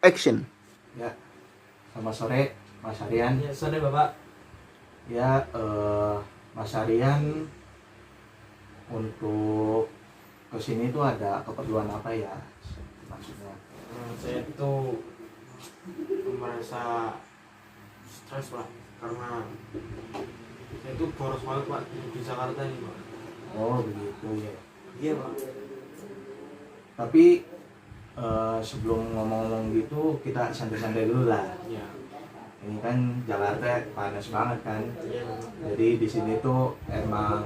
Action. Ya, selamat sore Mas Aryan. Ya, sore Bapak. Ya, Mas Aryan untuk kesini tuh ada keperluan apa ya maksudnya? Saya itu merasa stres Pak, karena saya itu boros banget Pak di Jakarta ini Pak. Oh begitu ya. Iya Pak. Tapi sebelum ngomong-ngomong gitu kita santai-santai dulu lah. Iya. Ini kan Jakarta panas banget kan. Iya. Jadi di sini tuh emang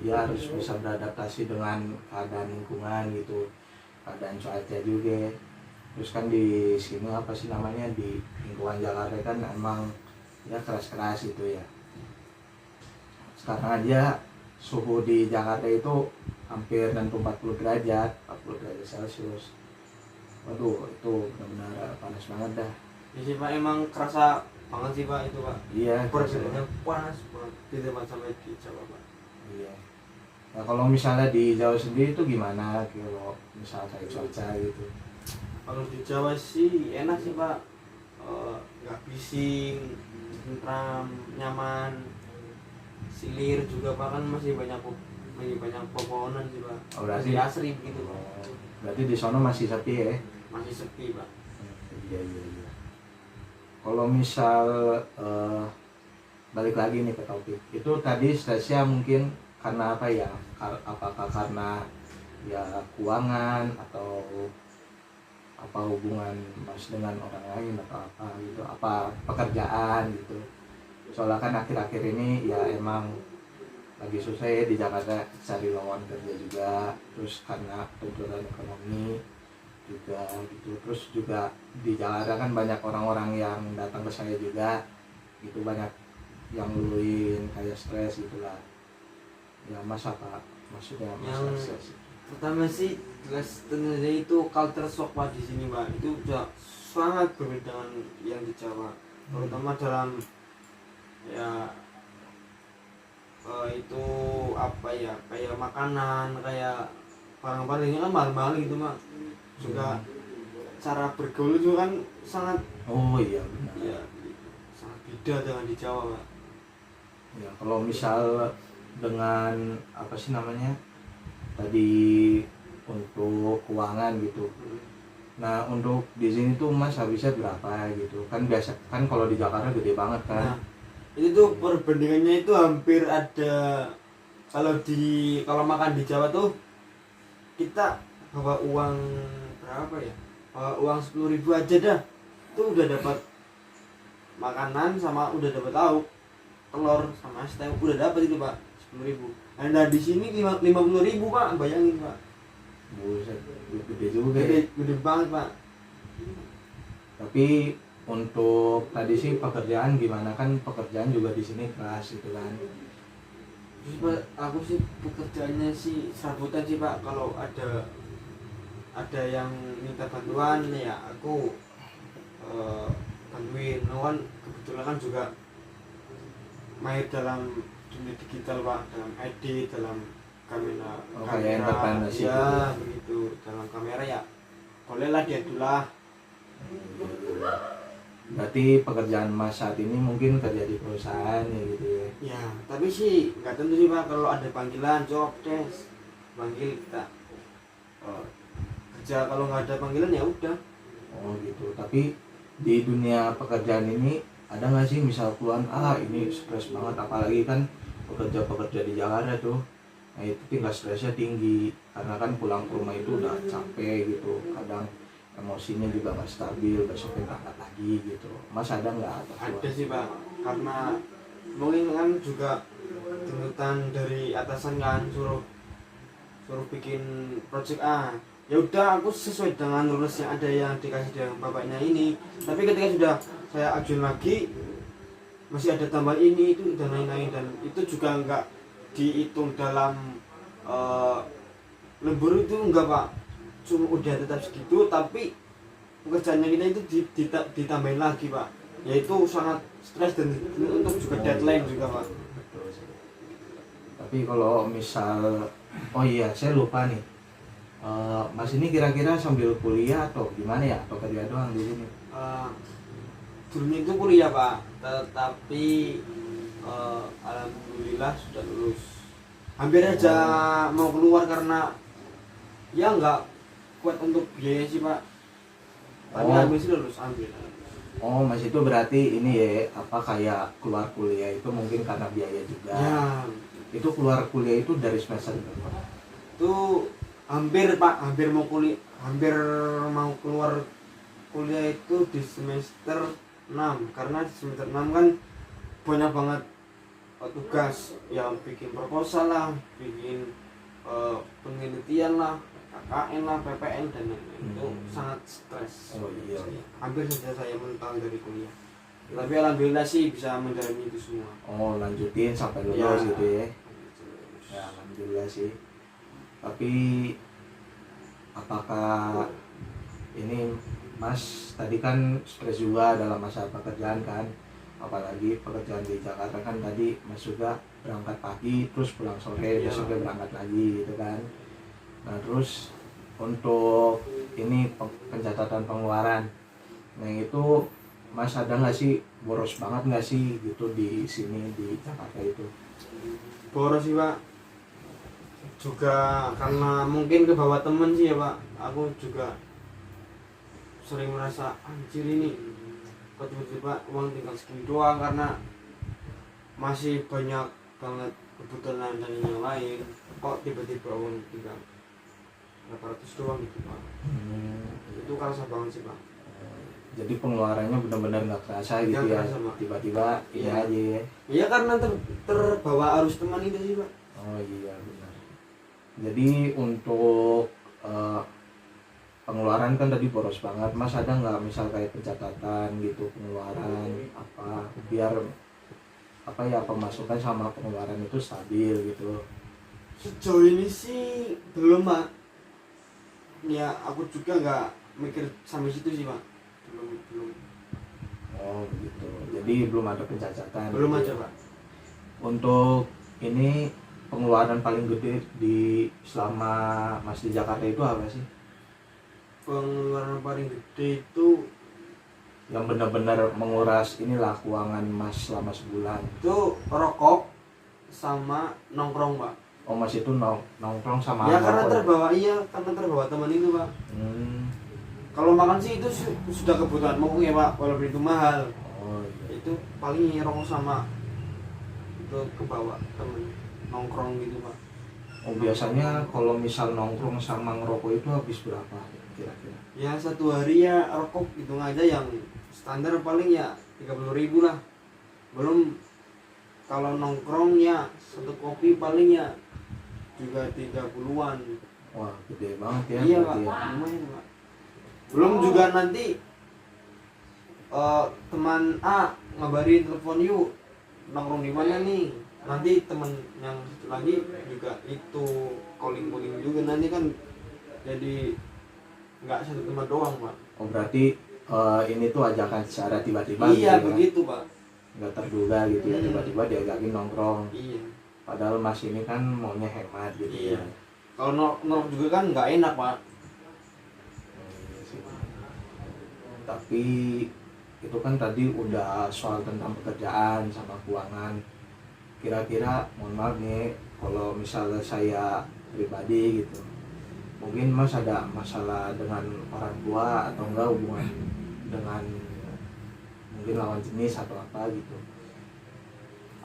ya harus bisa beradaptasi dengan keadaan lingkungan gitu, keadaan cuaca juga. Terus kan di sini apa sih namanya, di lingkungan Jakarta kan emang ya keras-keras gitu ya. Sekarang aja suhu di Jakarta itu hampir tentu 40 derajat Celcius. Waduh, itu benar-benar panas banget dah. Ya sih Pak, emang kerasa banget sih Pak itu Pak. Iya, Perbedaannya panas banget di tempat sampai di Jawa Pak. iya. Nah kalau misalnya di Jawa sendiri itu gimana kalau misalnya kayak cuaca gitu? Kalau di Jawa sih enak sih Pak. Nggak bising, tentram, nyaman. Silir juga Pak, kan masih banyak pepohonan sih Pak. Oh, berarti Masih asri begitu Pak. berarti di sono masih sepi ya? Masih sepi Pak. Iya. Kalau misal balik lagi nih ke topik itu tadi, stresnya mungkin karena apa ya? Apakah karena ya keuangan atau apa hubungan Mas dengan orang lain atau apa gitu, apa pekerjaan gitu? Soalnya kan akhir-akhir ini ya emang lagi susah ya di Jakarta cari lowongan kerja juga, terus karena tuntutan ekonomi juga gitu. Terus juga di Jakarta kan banyak orang-orang yang datang ke saya juga gitu, banyak yang luluin kayak stres gitulah ya. Mas apa maksudnya Mas Yang stres? pertama sih jelas tentunya itu culture shock Pak di sini Pak. Itu udah sangat berbeda dengan yang di Jawa. Terutama dalam ya itu apa ya, kayak makanan, kayak barang-barang ini kan mahal-mahal gitu Mak. Juga cara bergaul juga kan sangat Oh iya benar ya sangat beda dengan di Jawa Pak. ya. Kalau misal dengan apa sih namanya tadi untuk keuangan gitu, nah untuk di sini tuh Mas habisnya berapa gitu kan? Biasa kan kalau di Jakarta gede banget kan. Nah, itu tuh perbandingannya itu hampir ada, kalau makan di Jawa tuh kita bawa uang berapa ya? Bawa uang 10.000 aja dah. Itu udah dapat makanan sama udah dapat lauk, telur sama es teh udah dapat itu Pak, 10.000. Nah di sini 50.000 Pak, bayangin Pak. Buset, gede juga ya. Gede banget Pak. Tapi untuk tadi sih pekerjaan gimana, kan pekerjaan juga di sini keras gitu kan. Terus Pak, aku sih pekerjaannya sih serabutan sih Pak. Kalau ada yang minta bantuan ya aku bantuin. Kan kebetulan kan juga mahir dalam dunia digital Pak, dalam edit, dalam kamera, Kayak entrepreneurship ya gitu. begitu, dalam kamera ya bolehlah diadulah. Berarti pekerjaan Mas saat ini mungkin kerja di perusahaan ya gitu ya. Ya tapi sih nggak tentu sih Pak. Kalau ada panggilan job desk panggil kita kerja, kalau nggak ada panggilan ya udah. Oh gitu. Tapi di dunia pekerjaan ini ada nggak sih misal keluhan ini stres banget, apalagi kan pekerja di Jakarta tuh, nah itu tingkat stresnya tinggi karena kan pulang ke rumah itu udah capek gitu, kadang emosinya juga nggak stabil, besoknya berangkat lagi gitu. Mas ada nggak? Ada sih Pak, karena mungkin kan juga tuntutan dari atasan kan suruh bikin project A. Ya udah aku sesuai dengan rules yang ada yang dikasih dengan bapaknya ini. Tapi ketika sudah saya ajuin lagi masih ada tambahan ini itu dan lain-lain, dan itu juga enggak dihitung dalam lembur itu enggak Pak. Cuma udah tetap segitu, tapi pekerjaannya kita itu ditambahin lagi Pak. Yaitu sangat stres dan untuk juga deadline juga Pak. Tapi kalau misal, oh iya saya lupa nih, Mas ini kira-kira sambil kuliah atau gimana ya, atau kerja doang di sini? Dulunya itu kuliah Pak, tetapi alhamdulillah sudah lulus. Hampir aja mau keluar karena ya nggak kuat untuk biaya sih Pak. Tapi Oh. ambil sih lulus, ambil. Oh, Mas itu berarti ini ya, apa kayak keluar kuliah itu mungkin karena biaya juga. Ya, Itu keluar kuliah itu dari semester berapa? itu hampir Pak, hampir mau keluar kuliah itu di semester 6 karena di semester 6 kan banyak banget tugas yang bikin proposal lah, bikin penelitian lah, KKN lah, PPN dan lain-lain. Itu sangat stres. Oh iya. Hampir saja saya mental dari kuliah. Tapi alhamdulillah sih bisa menjalani itu semua. Oh, lanjutin sampai lulus Ya. gitu ya. Ya, alhamdulillah sih. Tapi apakah ini Mas tadi kan stres juga dalam masa pekerjaan kan? Apalagi pekerjaan di Jakarta kan tadi Mas juga berangkat pagi terus pulang sore, Iya. besoknya berangkat lagi gitu kan. Nah, terus untuk ini pencatatan pengeluaran. Nah, itu Mas ada nggak sih boros banget nggak sih gitu di sini di Jakarta itu? Boros sih Pak, juga karena mungkin ke bawah temen sih ya Pak. Aku juga sering merasa anjir ini kok tiba-tiba uang tinggal segini doang, karena masih banyak banget kebutuhan dan yang lain. Kok tiba-tiba uang tinggal 800 doang gitu Pak. Itu kerasa banget sih Pak. Jadi pengeluarannya benar-benar nggak kerasa gitu Nggak ya, kerasa, Pak. tiba-tiba ini Iya. aja ya. Iya karena terbawa arus teman itu sih Pak. Oh iya benar. Jadi untuk pengeluaran kan tadi boros banget, Mas ada nggak misal kayak pencatatan gitu pengeluaran apa biar apa ya pemasukan sama pengeluaran itu stabil gitu? Sejauh ini sih belum Pak. Ya aku juga nggak mikir sampai situ sih Pak. Belum Oh gitu. Jadi belum ada pencatatan. belum gitu. aja Pak. Untuk ini pengeluaran paling gede di selama Mas di Jakarta itu apa sih? Pengeluaran paling gede itu Yang benar-benar menguras inilah keuangan Mas selama sebulan. rokok sama nongkrong Pak. Oh Mas itu nongkrong sama Ya rokok karena terbawa teman itu Pak. Hmm. Kalau makan sih itu sudah kebutuhan pokok ya Pak, walaupun itu mahal. Oh iya. Itu paling rokok sama itu kebawa temen nongkrong gitu Pak. Oh biasanya kalau misal nongkrong sama ngerokok itu habis berapa kira-kira? Ya satu hari ya rokok hitung aja yang standar paling ya 30.000 lah. Belum kalau nongkrong ya satu kopi paling ya juga 30-an. Wah gede banget ya. Iya berarti Pak, ya. lumayan Pak. Belum juga nanti teman A ngabarin telepon yuk nongkrong di mana nih. Nanti teman yang satu lagi juga itu calling juga, nanti kan jadi nggak satu teman doang Pak. Oh berarti ini tuh ajakan secara tiba-tiba Iya gitu ya? begitu Pak. Nggak terduga gitu ya, tiba-tiba diajakin nongkrong. Iya. Padahal Mas ini kan maunya hemat gitu Iya. ya. Kalau nongkrong juga kan nggak enak Pak. Iya sih. Tapi itu kan tadi udah soal tentang pekerjaan sama keuangan. Kira-kira mohon maaf nih kalau misalnya saya pribadi gitu, mungkin Mas ada masalah dengan orang tua atau enggak hubungan dengan mungkin lawan jenis atau apa gitu.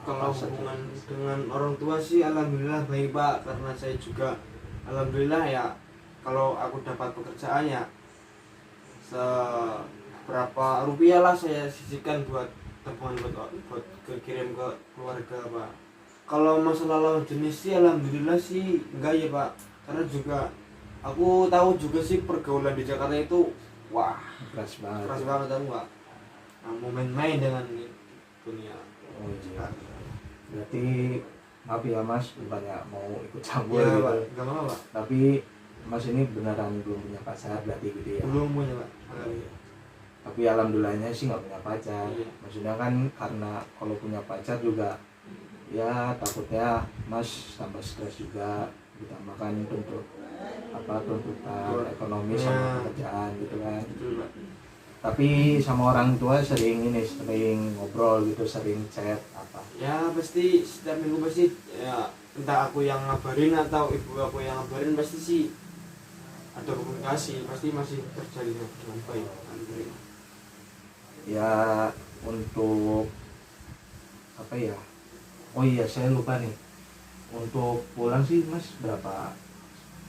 Kalau Apa saja? hubungan dengan orang tua sih alhamdulillah baik Pak, karena saya juga alhamdulillah ya kalau aku dapat pekerjaan ya seberapa rupiah lah saya sisihkan buat tabungan buat kirim ke keluarga Pak. Kalau masalah lawan jenis sih alhamdulillah sih enggak ya Pak, karena juga aku tahu juga sih pergaulan di Jakarta itu wah Keras banget. keras banget aku Pak. Nah, mau main-main dengan dunia Oh iya. Jakarta. Berarti maaf ya Mas, bukannya mau ikut campur Iya gitu. Pak, nggak apa-apa Pak. Tapi Mas ini beneran belum punya pacar berarti gitu ya. Belum punya Pak. Tapi alhamdulillahnya sih nggak punya pacar. Iya. Maksudnya kan karena kalau punya pacar juga ya takutnya Mas tambah stres juga, ditambahkan tentu apa tuntutan Betul. ekonomi Ya. sama pekerjaan gitu kan. Betul, Pak. Tapi sama orang tua sering ngobrol gitu, sering chat apa. Ya pasti setiap minggu pasti ya, entah aku yang ngabarin atau ibu aku yang ngabarin, pasti sih ada komunikasi, pasti masih terjalin dengan baik. Alhamdulillah. Ya untuk apa ya, oh iya saya lupa nih, untuk pulang sih mas berapa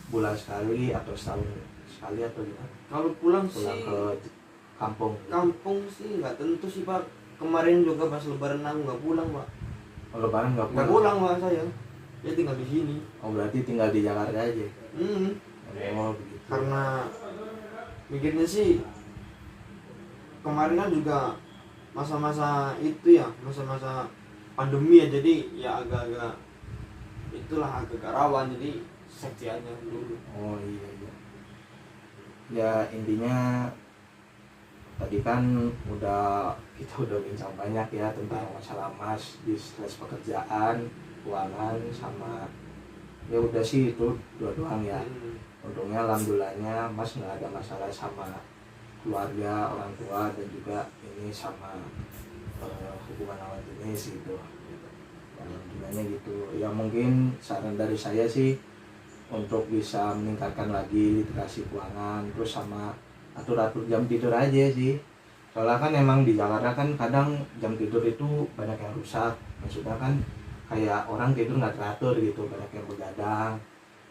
bulan sekali atau setahun sekali atau gimana? Kalau pulang Pulang sih ke kampung gitu. kampung sih nggak tentu sih Pak. Kemarin juga pas lebaran aku nggak pulang Pak. Oh, lebaran nggak Nggak pulang? pulang Pak saya. Dia tinggal di sini. Oh berarti tinggal di Jakarta aja? Hmm. Oh begitu. Karena mikirnya sih kemarin kan juga masa-masa itu ya, masa-masa pandemi ya, jadi ya agak-agak itulah agak rawan, jadi safety aja dulu. Oh iya iya. Ya intinya tadi kan kita udah bincang banyak ya tentang masalah mas di stres pekerjaan, keuangan sama ya udah sih itu dua doang ya. Untungnya alhamdulillahnya mas nggak ada masalah sama keluarga, orang tua dan juga ini sama hubungan lawan jenis gitu. Alhamdulillahnya gitu. Ya mungkin saran dari saya sih untuk bisa meningkatkan lagi literasi keuangan, terus sama atur-atur jam tidur aja sih. Soalnya kan emang di Jakarta kan kadang jam tidur itu banyak yang rusak. Maksudnya kan kayak orang tidur nggak teratur gitu, banyak yang begadang.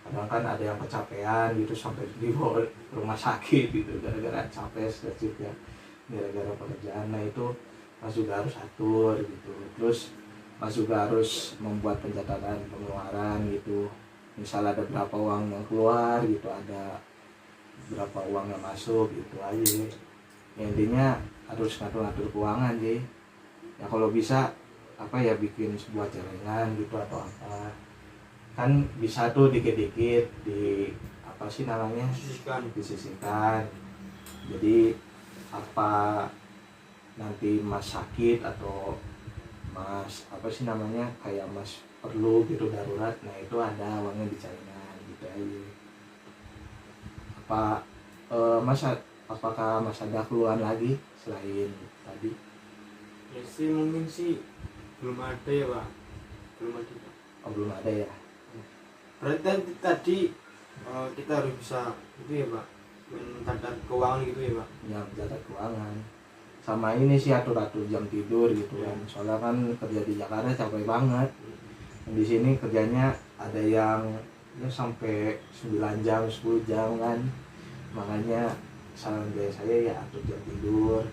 Kadang kan ada yang kecapean gitu sampai dibawa rumah sakit gitu gara-gara capek stres ya, gara-gara pekerjaan. Nah itu mas juga harus atur gitu. Terus mas juga harus membuat pencatatan pengeluaran gitu. Misal ada berapa uang yang keluar gitu, ada berapa uang yang masuk gitu aja. Ya, intinya harus ngatur-ngatur keuangan sih. Ya kalau bisa apa ya bikin sebuah celengan gitu atau apa. Kan bisa tuh dikit-dikit di apa sih namanya? Disisihkan. Jadi apa nanti mas sakit atau mas apa sih namanya kayak mas perlu gitu darurat, nah itu ada uangnya di celengan gitu aja. Apa mas apakah mas ada keluhan lagi selain tadi? Ya sih mungkin sih belum ada ya Pak, belum ada Pak. Oh belum ada ya. Berarti tadi kita harus bisa itu ya Pak, mencatat keuangan gitu ya Pak. Yang mencatat keuangan sama ini sih atur-atur jam tidur gitu kan. Soalnya kan kerja di Jakarta capek banget. Di sini kerjanya ada yang ya sampai 9 jam 10 jam kan. Makanya saran dari saya ya atur jam tidur.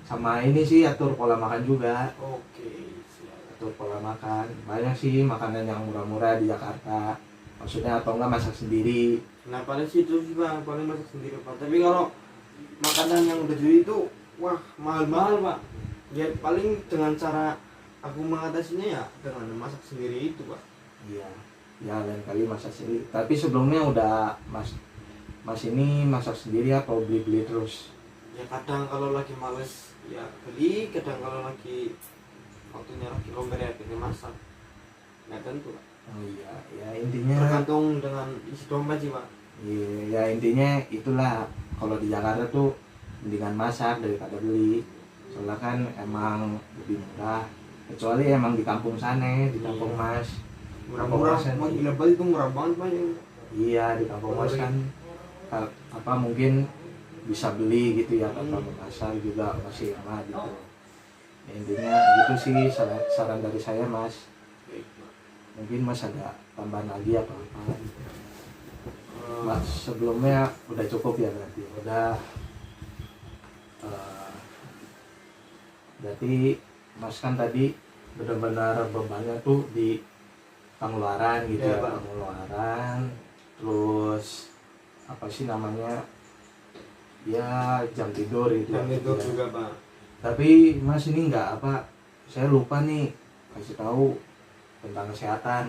Sama ini sih atur pola makan juga. Oke, siap. Atur pola makan. Banyak sih makanan yang murah-murah di Jakarta. Maksudnya atau enggak masak sendiri. Nah paling sih itu sih Pak, paling masak sendiri Pak. Tapi kalau makanan yang udah jadi itu wah mahal-mahal Pak. Ya paling dengan cara aku mengatasinya ya dengan masak sendiri itu Pak. Iya. Ya lain kali masak sendiri. Tapi sebelumnya udah mas ini masak sendiri atau beli-beli terus? Ya kadang kalau lagi males ya beli, kadang kalau lagi waktunya lagi longgar ya kita masak. Nggak tentu Pak. Oh iya, ya intinya Tergantung dengan isi dompet sih Pak. iya, ya intinya itulah kalau di Jakarta tuh mendingan masak daripada beli. Soalnya kan emang lebih murah. Kecuali emang di kampung sana, di kampung Iya. mas. Murah-murah, mau gila banget itu murah banget Pak ya. Iya di kampung mas kan apa mungkin bisa beli gitu ya tanpa memasak juga masih enak gitu. Ya, intinya gitu sih saran dari saya mas. Mungkin mas ada tambahan lagi atau apa gitu. Mas sebelumnya udah cukup ya berarti udah berarti mas kan tadi benar-benar bebannya tuh di pengeluaran gitu ya, Pak. pengeluaran terus apa sih namanya ya jam tidur itu Jam tidur ya. juga Pak. Tapi mas ini nggak apa saya lupa nih kasih tahu tentang kesehatan.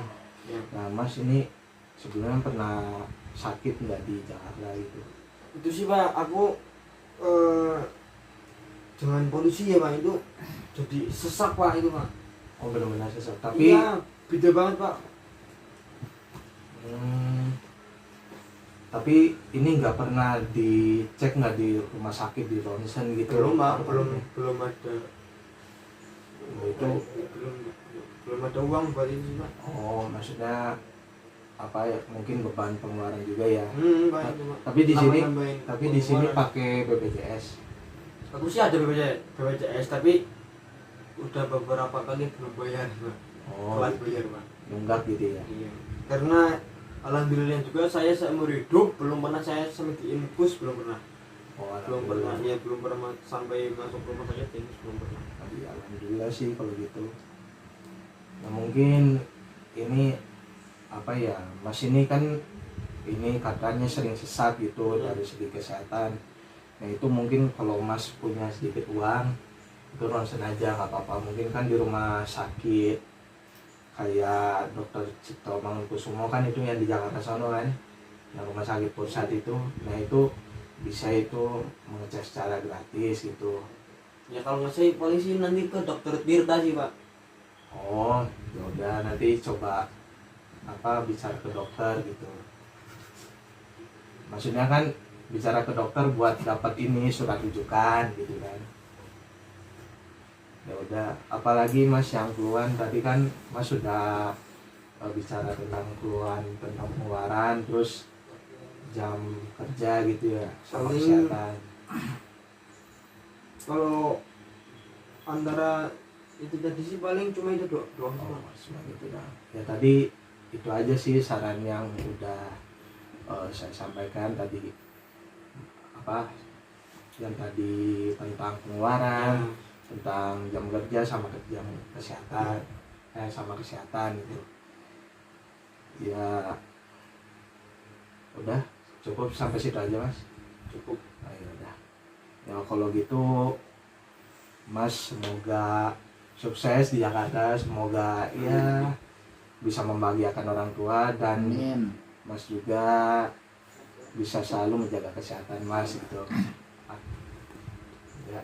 Ya. Nah mas ini sebelumnya pernah sakit nggak di Jakarta gitu? Itu sih Pak, aku dengan polusi ya Pak itu jadi sesak Pak itu Pak. Oh benar-benar sesak. Tapi iya beda banget Pak. Tapi ini nggak pernah dicek nggak di rumah sakit, di ronsen gitu? belum Pak, belum ada, Itu belum ada uang buat itu Pak. oh maksudnya apa ya, mungkin beban pengeluaran juga ya. Pak, itu Pak. Tapi di sini Nambah-nambahin tapi di sini pengeluaran. pakai BPJS. Aku sih ada BPJS tapi udah beberapa kali belum bayar Pak. Oh, Telat bayar Pak. nunggak gitu ya. Iya. Karena alhamdulillah juga saya seumur hidup belum pernah saya sampai diinfus, belum pernah. Oh, Belum pernah, alhamdulillah. ya belum pernah sampai masuk rumah sakit diinfus, belum pernah. Alhamdulillah sih kalau gitu. Nah mungkin ini apa ya, Mas ini kan ini katanya sering sesat gitu dari segi kesehatan. Nah itu mungkin kalau Mas punya sedikit uang itu ronsen aja nggak apa-apa. Mungkin kan di rumah sakit kayak Dokter Cipto Mangunkusumo kan itu yang di Jakarta sono kan, yang rumah sakit pusat itu. Nah itu bisa itu mengecek secara gratis gitu. Ya kalau nggak saya paling sih nanti ke dokter Tirta sih Pak. Oh, ya udah nanti coba apa bicara ke dokter gitu. Maksudnya kan bicara ke dokter buat dapat ini surat rujukan gitu kan. Ya udah, apalagi Mas yang keluhan tadi kan Mas sudah bicara tentang keluhan tentang pengeluaran, terus jam kerja gitu ya, sama Paling- kesehatan. Kalau antara itu tadi sih paling cuma itu doang sih, Oh, Pak. cuma gitu dah. Ya tadi itu aja sih saran yang udah saya sampaikan tadi, apa yang tadi tentang pengeluaran, tentang jam kerja sama jam kesehatan, sama kesehatan gitu. Ya udah cukup sampai situ aja Mas. Cukup. Ayo udah. Ya kalau gitu Mas semoga sukses di Jakarta, semoga ya bisa membahagiakan orang tua dan Amin. Mas juga bisa selalu menjaga kesehatan Mas gitu. Ya,